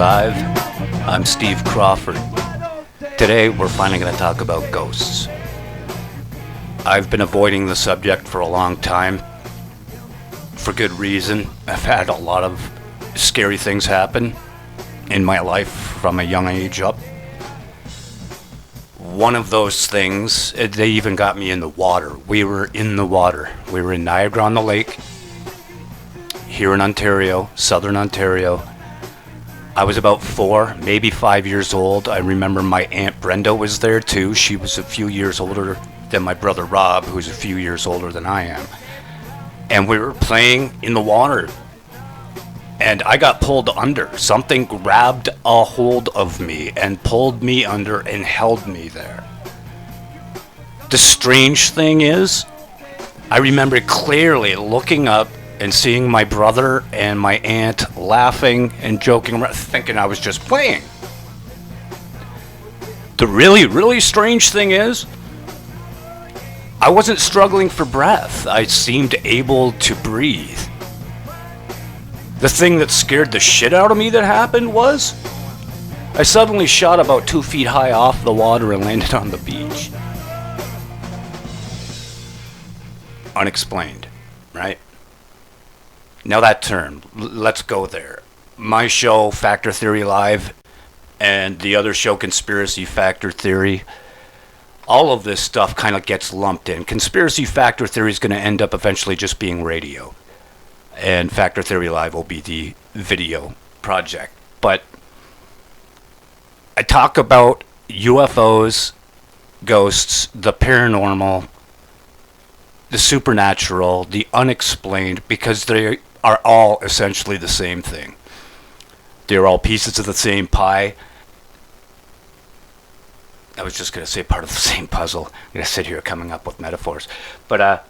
Live. I'm Steve Crawford. Today we're finally going to talk about ghosts. I've been avoiding the subject for a long time, for good reason. I've had a lot of scary things happen in my life from a young age up. One of those things, they even got me in the water. We were in the water. We were in Niagara-on-the-Lake, here in Ontario, southern Ontario. I was about 4, maybe 5 years old. I remember my Aunt Brenda was there too. She was a few years older than my brother Rob, who's a few years older than I am. And we were playing in the water. And I got pulled under. Something grabbed a hold of me and pulled me under and held me there. The strange thing is, I remember clearly looking up and seeing my brother and my aunt laughing and joking around, thinking I was just playing. The really, really strange thing is, I wasn't struggling for breath. I seemed able to breathe. The thing that scared the shit out of me that happened was, I suddenly shot about 2 feet high off the water and landed on the beach. Unexplained, right? Now that term, let's go there. My show, Factor Theory Live, and the other show, Conspiracy Factor Theory, all of this stuff kind of gets lumped in. Conspiracy Factor Theory is going to end up eventually just being radio. And Factor Theory Live will be the video project. But I talk about UFOs, ghosts, the paranormal, the supernatural, the unexplained, because they are all essentially the same thing. They're all pieces of the same pie. I was just going to say part of the same puzzle. I'm going to sit here coming up with metaphors. But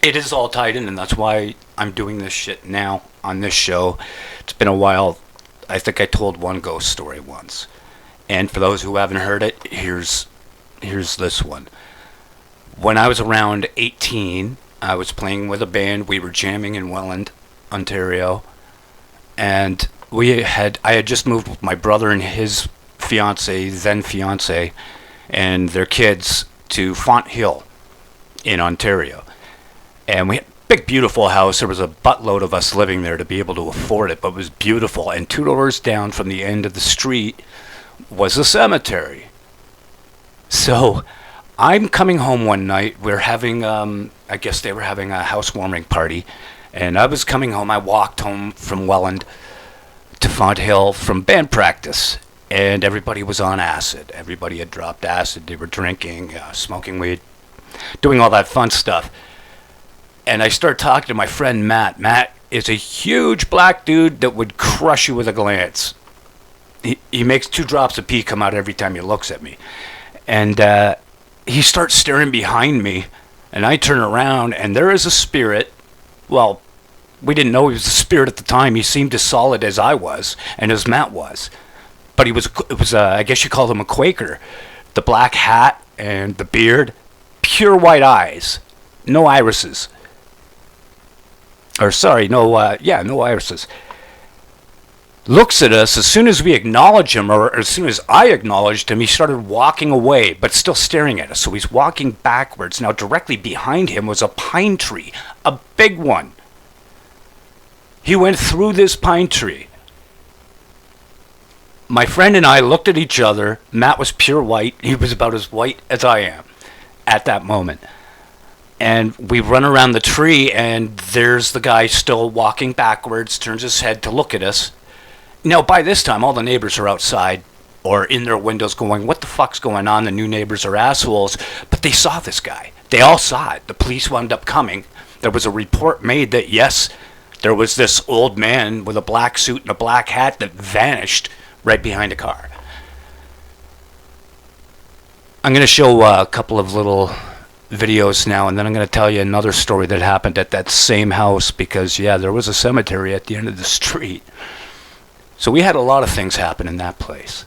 it is all tied in, and that's why I'm doing this shit now on this show. It's been a while. I think I told one ghost story once. And for those who haven't heard it, here's this one. When I was around 18, I was playing with a band. We were jamming in Welland, Ontario. And I had just moved with my brother and his then fiance, and their kids to Font Hill in Ontario. And we had a big, beautiful house. There was a buttload of us living there to be able to afford it, but it was beautiful. And 2 doors down from the end of the street was a cemetery. So I'm coming home one night. We're having, I guess they were having a housewarming party. And I was coming home. I walked home from Welland to Font Hill from band practice. And everybody was on acid. Everybody had dropped acid. They were drinking, smoking weed, doing all that fun stuff. And I start talking to my friend Matt. Matt is a huge black dude that would crush you with a glance. He makes 2 drops of pee come out every time he looks at me. And he starts staring behind me, and I turn around, and there is a spirit. Well, we didn't know he was a spirit at the time. He seemed as solid as I was, and as Matt was. But it was I guess you call him a Quaker. The black hat and the beard, pure white eyes, no irises. No irises. Looks at us. As soon as we acknowledge him, or as soon as I acknowledged him, he started walking away, but still staring at us. So he's walking backwards. Now, directly behind him was a pine tree, a big one. He went through this pine tree. My friend and I looked at each other. Matt was pure white. He was about as white as I am at that moment. And we run around the tree, and there's the guy still walking backwards, turns his head to look at us. Now, by this time, all the neighbors are outside or in their windows going, what the fuck's going on? The new neighbors are assholes. But they saw this guy. They all saw it. The police wound up coming. There was a report made that, yes, there was this old man with a black suit and a black hat that vanished right behind a car. I'm going to show a couple of little videos now, and then I'm going to tell you another story that happened at that same house, because there was a cemetery at the end of the street. So we had a lot of things happen in that place.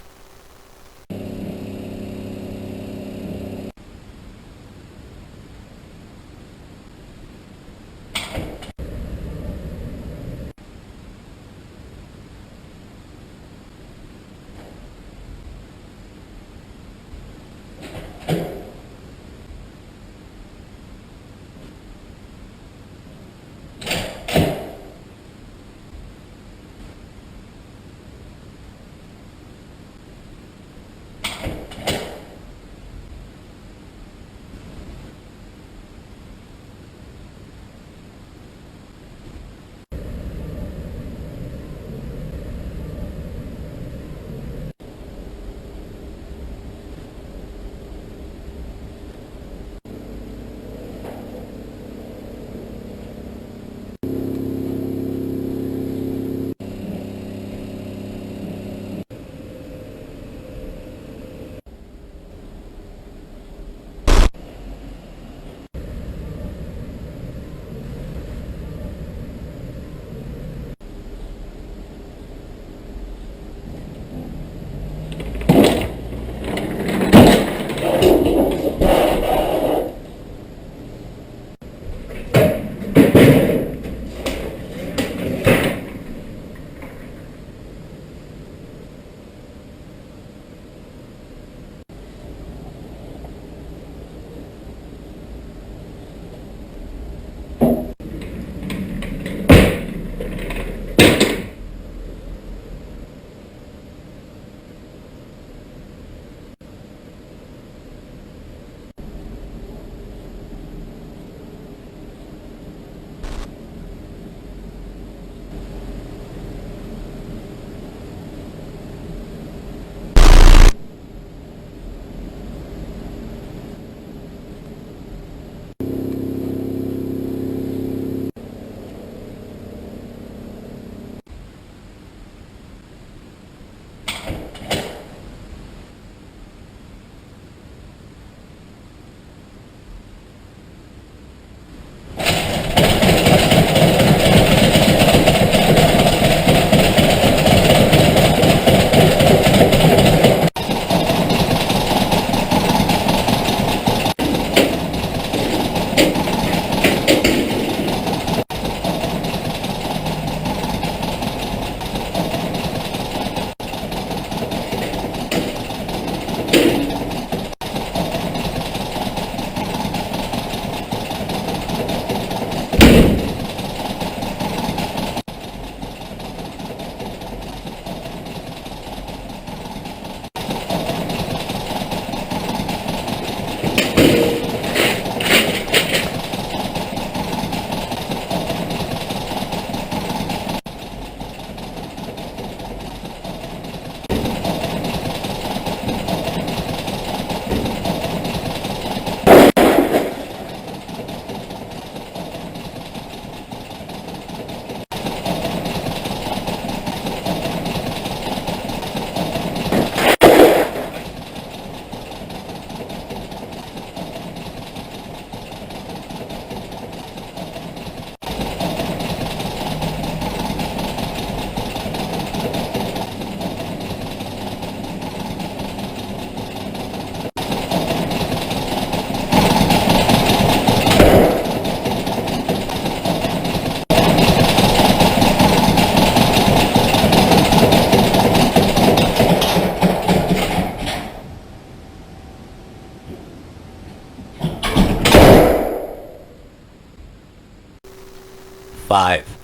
5.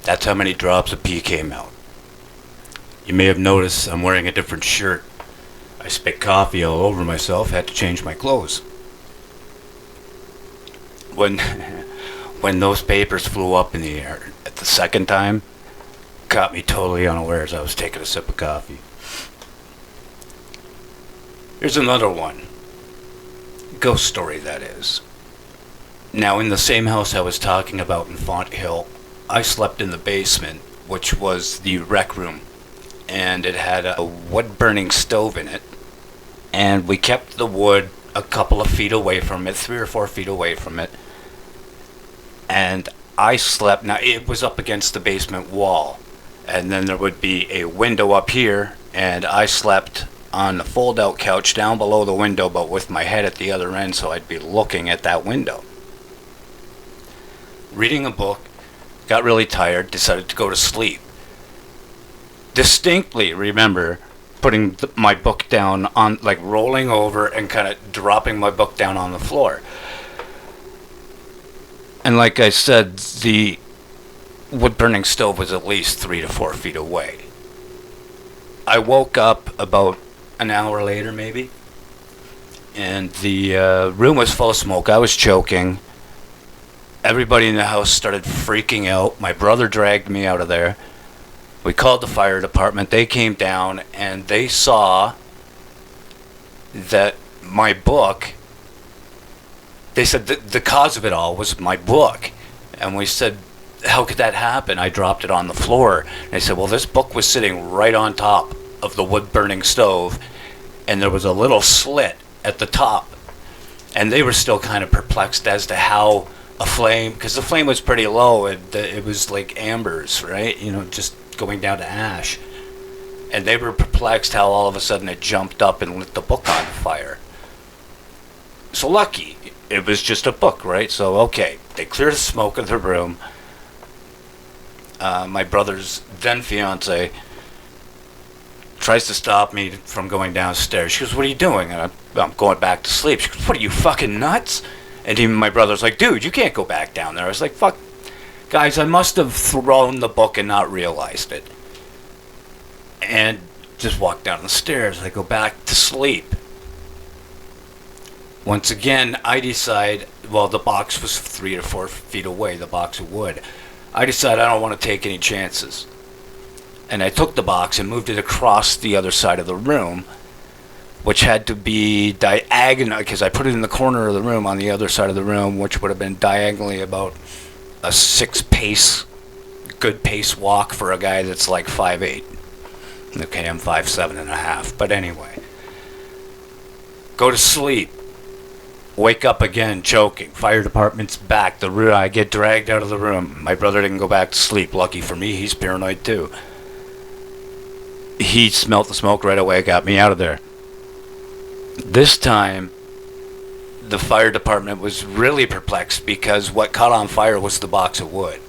That's how many drops of pee came out. You may have noticed I'm wearing a different shirt. I spit coffee all over myself, had to change my clothes. When those papers flew up in the air at the second time, caught me totally unaware as I was taking a sip of coffee. Here's another one. Ghost story, that is. Now, in the same house I was talking about in Font Hill, I slept in the basement, which was the rec room, and it had a wood-burning stove in it, and we kept the wood a couple of feet away from it, 3 or 4 feet away from it, and I slept. Now, it was up against the basement wall, and then there would be a window up here, and I slept on the fold-out couch down below the window, but with my head at the other end, so I'd be looking at that window. Reading a book, got really tired, decided to go to sleep. Distinctly remember putting my book down on, like rolling over and kind of dropping my book down on the floor. And like I said, the wood-burning stove was at least 3 to 4 feet away. I woke up about an hour later, maybe, and the room was full of smoke. I was choking. Everybody in the house started freaking out. My brother dragged me out of there. We called the fire department. They came down, and they saw that my book, they said the cause of it all was my book. And we said, how could that happen? I dropped it on the floor. And they said, well, this book was sitting right on top of the wood-burning stove, and there was a little slit at the top. And they were still kind of perplexed as to how a flame, because the flame was pretty low, it was like embers, right? You know, just going down to ash. And they were perplexed how all of a sudden it jumped up and lit the book on fire. So lucky, it was just a book, right? So, okay, they cleared the smoke of the room. My brother's then fiance tries to stop me from going downstairs. She goes, what are you doing? And I'm going back to sleep. She goes, what are you, fucking nuts? And even my brother's like, dude, you can't go back down there. I was like, fuck, guys, I must have thrown the book and not realized it. And just walked down the stairs. I go back to sleep. Once again, I decide, well, the box was 3 to 4 feet away, the box of wood. I decide I don't want to take any chances. And I took the box and moved it across the other side of the room, which had to be diagonal, because I put it in the corner of the room on the other side of the room, which would have been diagonally about a 6-pace, good pace walk for a guy that's like 5'8". Okay, I'm 5'7.5", but anyway. Go to sleep. Wake up again, choking. Fire department's back. I get dragged out of the room. My brother didn't go back to sleep. Lucky for me, he's paranoid too. He smelt the smoke right away, got me out of there. This time, the fire department was really perplexed because what caught on fire was the box of wood.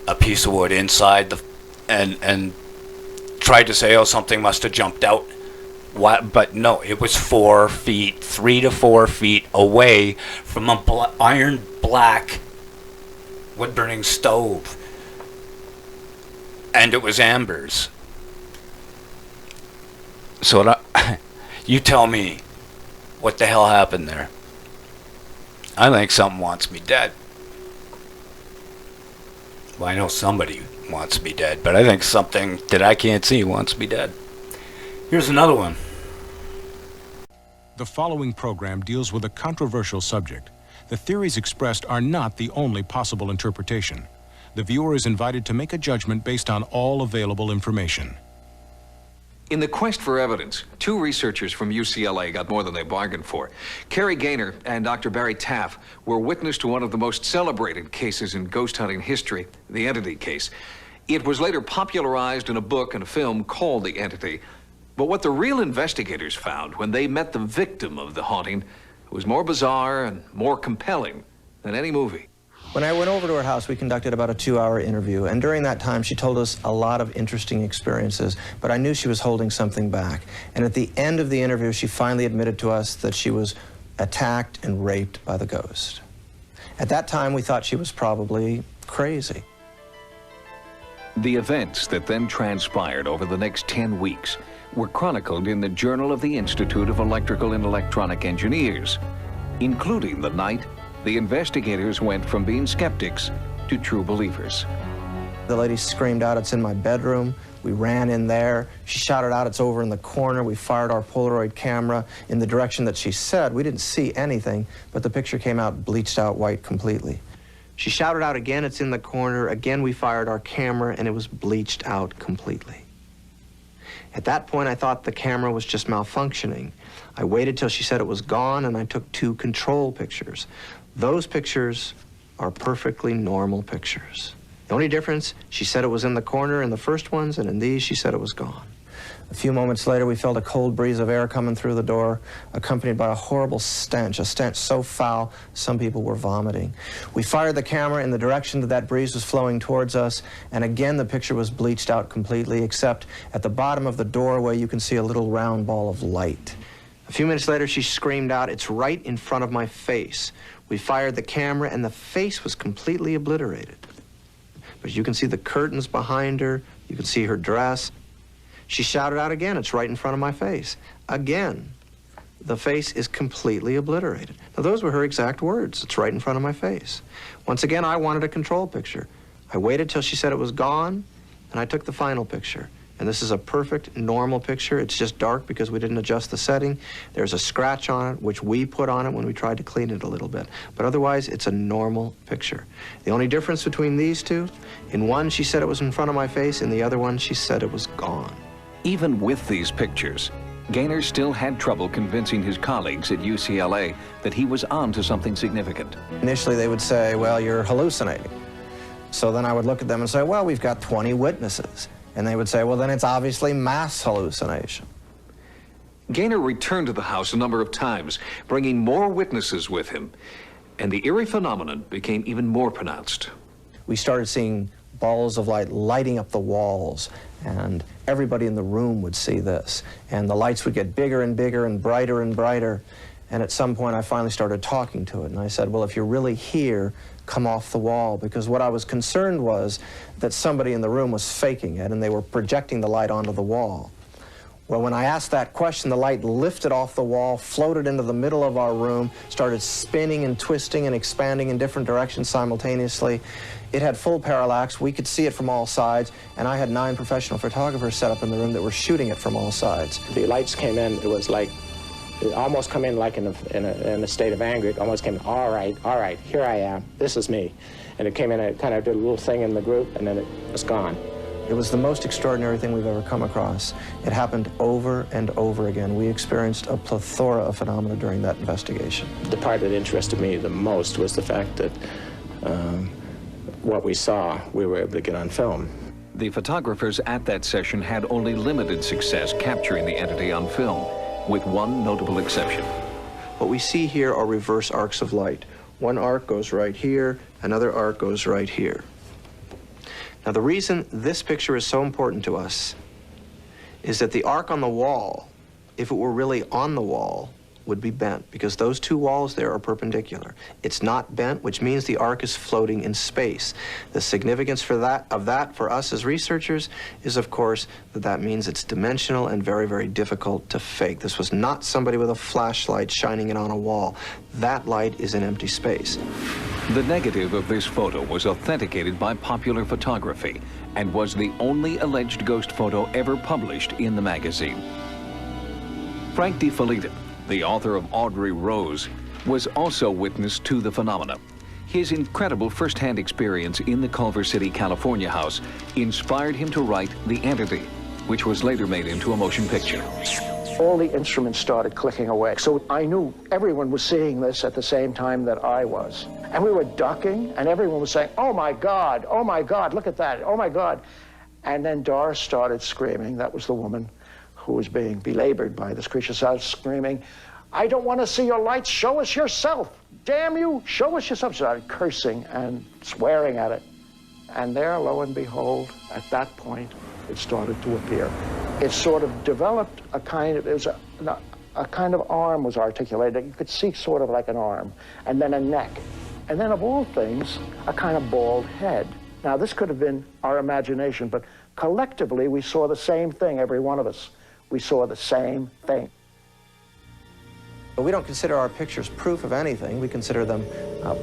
A piece of wood inside and tried to say, oh, something must have jumped out. But no, it was 3 to 4 feet away from a iron black wood-burning stove. And it was embers. So you tell me, what the hell happened there? I think something wants me dead. Well, I know somebody wants me dead, but I think something that I can't see wants me dead. Here's another one. The following program deals with a controversial subject. The theories expressed are not the only possible interpretation. The viewer is invited to make a judgment based on all available information. In the quest for evidence, 2 researchers from UCLA got more than they bargained for. Kerry Gaynor and Dr. Barry Taff were witness to one of the most celebrated cases in ghost hunting history, the Entity case. It was later popularized in a book and a film called The Entity. But what the real investigators found when they met the victim of the haunting was more bizarre and more compelling than any movie. When I went over to her house, we conducted about a 2-hour interview, and during that time she told us a lot of interesting experiences, but I knew she was holding something back. And at the end of the interview, she finally admitted to us that she was attacked and raped by the ghost. At that time, we thought she was probably crazy. The events that then transpired over the next 10 weeks were chronicled in the Journal of the Institute of Electrical and Electronic Engineers, including the night the investigators went from being skeptics to true believers. The lady screamed out, "It's in my bedroom." We ran in there. She shouted out, "It's over in the corner." We fired our Polaroid camera in the direction that she said. We didn't see anything, but the picture came out bleached out white completely. She shouted out again, "It's in the corner." Again, we fired our camera, and it was bleached out completely. At that point, I thought the camera was just malfunctioning. I waited till she said it was gone, and I took 2 control pictures. Those pictures are perfectly normal pictures. The only difference, she said it was in the corner in the first ones, and in these, she said it was gone. A few moments later, we felt a cold breeze of air coming through the door, accompanied by a horrible stench, a stench so foul, some people were vomiting. We fired the camera in the direction that that breeze was flowing towards us, and again, the picture was bleached out completely, except at the bottom of the doorway, you can see a little round ball of light. A few minutes later, she screamed out, "It's right in front of my face." We fired the camera, and the face was completely obliterated. But you can see the curtains behind her, you can see her dress. She shouted out again, "It's right in front of my face." Again, the face is completely obliterated. Now, those were her exact words, "It's right in front of my face." Once again, I wanted a control picture. I waited till she said it was gone, and I took the final picture. And this is a perfect, normal picture. It's just dark because we didn't adjust the setting. There's a scratch on it, which we put on it when we tried to clean it a little bit. But otherwise, it's a normal picture. The only difference between these two, in one, she said it was in front of my face. In the other one, she said it was gone. Even with these pictures, Gaynor still had trouble convincing his colleagues at UCLA that he was on to something significant. Initially, they would say, "Well, you're hallucinating." So then I would look at them and say, "Well, we've got 20 witnesses." And they would say, "Well, then it's obviously mass hallucination." Gaynor returned to the house a number of times, bringing more witnesses with him, and the eerie phenomenon became even more pronounced. We started seeing balls of light lighting up the walls, and everybody in the room would see this. And the lights would get bigger and bigger and brighter and brighter. And at some point, I finally started talking to it. And I said, "Well, if you're really here, come off the wall," because what I was concerned was that somebody in the room was faking it, and they were projecting the light onto the wall. Well, when I asked that question, the light lifted off the wall, floated into the middle of our room, started spinning and twisting and expanding in different directions simultaneously. It had full parallax. We could see it from all sides, and I had 9 professional photographers set up in the room that were shooting it from all sides. The lights came in, it was like, it almost come in like in a state of anger. It almost came in, all right, here I am, this is me. And it came in, it kind of did a little thing in the group, and then it was gone. It was the most extraordinary thing we've ever come across. It happened over and over again. We experienced a plethora of phenomena during that investigation. The part that interested me the most was the fact that what we saw, we were able to get on film. The photographers at that session had only limited success capturing the entity on film, with one notable exception. What we see here are reverse arcs of light. One arc goes right here, another arc goes right here. Now, the reason this picture is so important to us is that the arc on the wall, if it were really on the wall, would be bent, because those 2 walls there are perpendicular. It's not bent, which means the arc is floating in space. The significance for that for us as researchers is, of course, that means it's dimensional and very, very difficult to fake. This was not somebody with a flashlight shining it on a wall. That light is in empty space. The negative of this photo was authenticated by Popular Photography and was the only alleged ghost photo ever published in the magazine. Frank DiFelitta, the author of Audrey Rose, was also witness to the phenomena. His incredible first-hand experience in the Culver City, California house inspired him to write The Entity, which was later made into a motion picture. All the instruments started clicking away. So I knew everyone was seeing this at the same time that I was. And we were ducking, and everyone was saying, oh my God, look at that, oh my God. And then Doris started screaming. That was the woman who was being belabored by this creature. Started screaming, "I don't want to see your lights, show us yourself. Damn you, show us yourself." She started cursing and swearing at it. And there, lo and behold, at that point, it started to appear. It sort of developed a kind of, it was a kind of arm was articulated. You could see sort of like an arm, and then a neck. And then of all things, a kind of bald head. Now, this could have been our imagination, but collectively we saw the same thing, every one of us. We saw the same thing. But we don't consider our pictures proof of anything. We consider them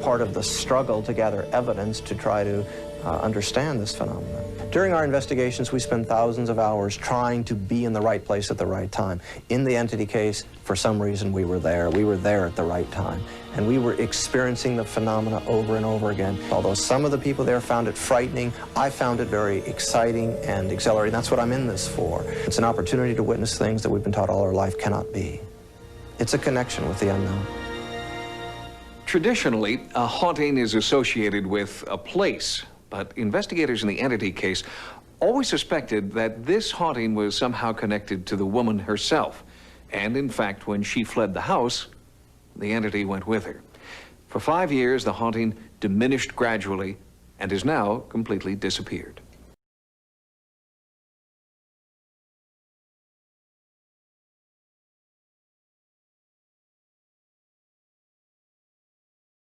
part of the struggle to gather evidence to try to understand this phenomenon. During our investigations, we spend thousands of hours trying to be in the right place at the right time. In the entity case, for some reason, we were there. We were there at the right time. And we were experiencing the phenomena over and over again. Although some of the people there found it frightening, I found it very exciting and exhilarating. That's what I'm in this for. It's an opportunity to witness things that we've been taught all our life cannot be. It's a connection with the unknown. Traditionally, a haunting is associated with a place, but investigators in the entity case always suspected that this haunting was somehow connected to the woman herself. And in fact, when she fled the house, the entity went with her. For 5 years, the haunting diminished gradually and has now completely disappeared.